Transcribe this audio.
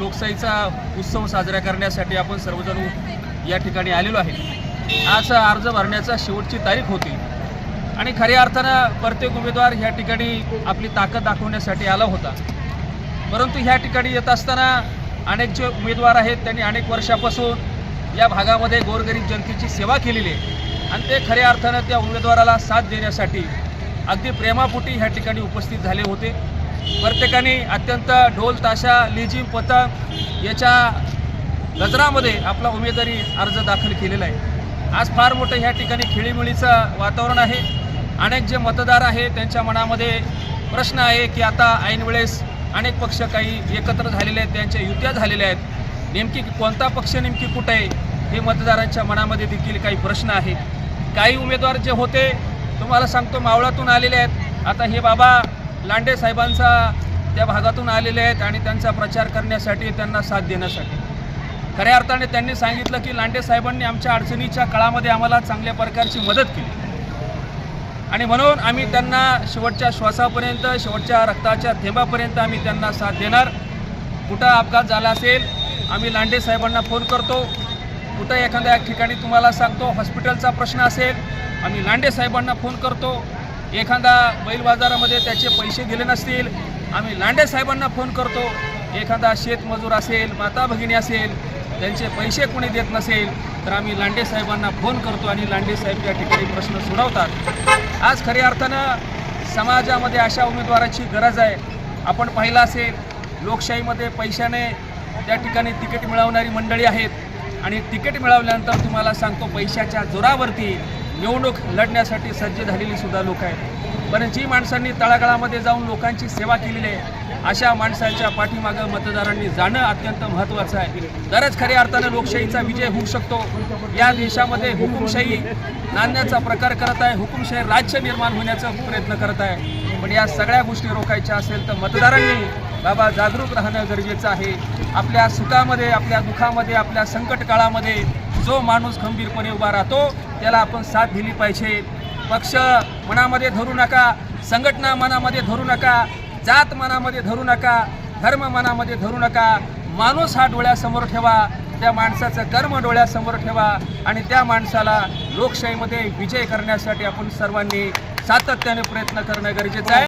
लोकशाहीचा उत्सव साजरा करण्यासाठी आपण सर्वजण या ठिकाणी आलेलो आहे। आज अर्ज भरण्याचा शेवटची तारीख होती आणि खऱ्या अर्थानं प्रत्येक उमेदवार या ठिकाणी आपली ताकद दाखवण्यासाठी आला होता। परंतु ह्या ठिकाणी येत असताना अनेक जे उमेदवार आहेत त्यांनी अनेक वर्षापासून या भागामध्ये गोरगरीब जनतेची सेवा केलेली आहे आणि ते खऱ्या अर्थानं त्या उमेदवाराला साथ देण्यासाठी अगदी प्रेमापोटी ह्या ठिकाणी उपस्थित झाले होते। प्रत्येकाने अत्यंत ढोल ताशा लेझीम पथक याच्या गजरामध्ये आपला उमेदवारी अर्ज दाखल केलेला आहे। आज फार मोठं ह्या ठिकाणी खेळीमेळीचं वातावरण आहे। अनेक जे मतदार आहेत त्यांच्या मनामध्ये प्रश्न आहे की आता ऐन वेळेस अनेक पक्ष काही एकत्र झालेले आहेत, त्यांच्या युत्या झालेल्या आहेत, नेमकी कोणता पक्ष नेमकी कुठे आहे हे मतदारांच्या मनामध्ये देखील काही प्रश्न आहे। काही उमेदवार जे होते तुम्हाला सांगतो मावळातून आलेले आहेत, आता हे बाबा लांडे साहेबांचा त्या भागातून आलेले आहेत आणि त्यांचा प्रचार करण्यासाठी त्यांना साथ देण्यासाठी खऱ्या अर्थाने त्यांनी सांगितलं की लांडे साहेबांनी आमच्या अडचणीच्या काळामध्ये आम्हाला चांगल्या प्रकारची मदत केली आणि म्हणून आम्ही त्यांना शेवटच्या श्वासापर्यंत शेवटच्या रक्ताच्या थेंबापर्यंत आम्ही त्यांना साथ देणार। कुठं अपघात झाला असेल आम्ही लांडे साहेबांना फोन करतो, कुठं एखाद्या ठिकाणी तुम्हाला सांगतो हॉस्पिटलचा प्रश्न असेल आम्ही लांडे साहेबांना फोन करतो, एखादा बैल बाजारामध्ये त्याचे पैसे गेले नसतील आम्ही लांडे साहेबांना फोन करतो, एखादा शेतमजूर असेल माता भगिनी असेल त्यांचे पैसे कोणी देत नसेल तर आम्ही लांडे साहेबांना फोन करतो आणि लांडे साहेब त्या ठिकाणी प्रश्न सोडवतात। आज खऱ्या अर्थानं समाजामध्ये अशा उमेदवाराची गरज आहे। आपण पाहिलं असेल लोकशाहीमध्ये पैशाने त्या ठिकाणी तिकीट मिळवणारी मंडळी आहेत आणि तिकीट मिळवल्यानंतर तुम्हाला सांगतो पैशाच्या जोरावरती निवडणूक लढण्यासाठी सज्ज झालेली सुद्धा लोक आहेत। पण जी माणसांनी तळागाळामध्ये जाऊन लोकांची सेवा केलेली आहे अशा माणसांच्या पाठीमागं मतदारांनी जाणं अत्यंत महत्त्वाचं आहे। तरच खऱ्या अर्थानं लोकशाहीचा विजय होऊ शकतो। या देशामध्ये हुकुमशाही नांदण्याचा प्रकार करत आहे, हुकुमशाही राज्य निर्माण होण्याचा प्रयत्न करत आहे। पण या सगळ्या गोष्टी रोखायच्या असेल तर मतदारांनी बाबा जागरूक राहणं गरजेचं आहे। आपल्या सुखामध्ये आपल्या दुःखामध्ये आपल्या संकट काळामध्ये जो माणूस खंबीरपणे उभा राहतो त्याला आपण साथ दिली पाहिजे। पक्ष मनामध्ये धरू नका, संघटना मनामध्ये धरू नका, जात मनामध्ये धरू नका, धर्म मनामध्ये धरू नका, माणूस हा डोळ्यासमोर ठेवा, त्या माणसाचं कर्म डोळ्यासमोर ठेवा आणि त्या माणसाला लोकशाहीमध्ये विजय करण्यासाठी आपण सर्वांनी सातत्याने प्रयत्न करणं गरजेचं आहे।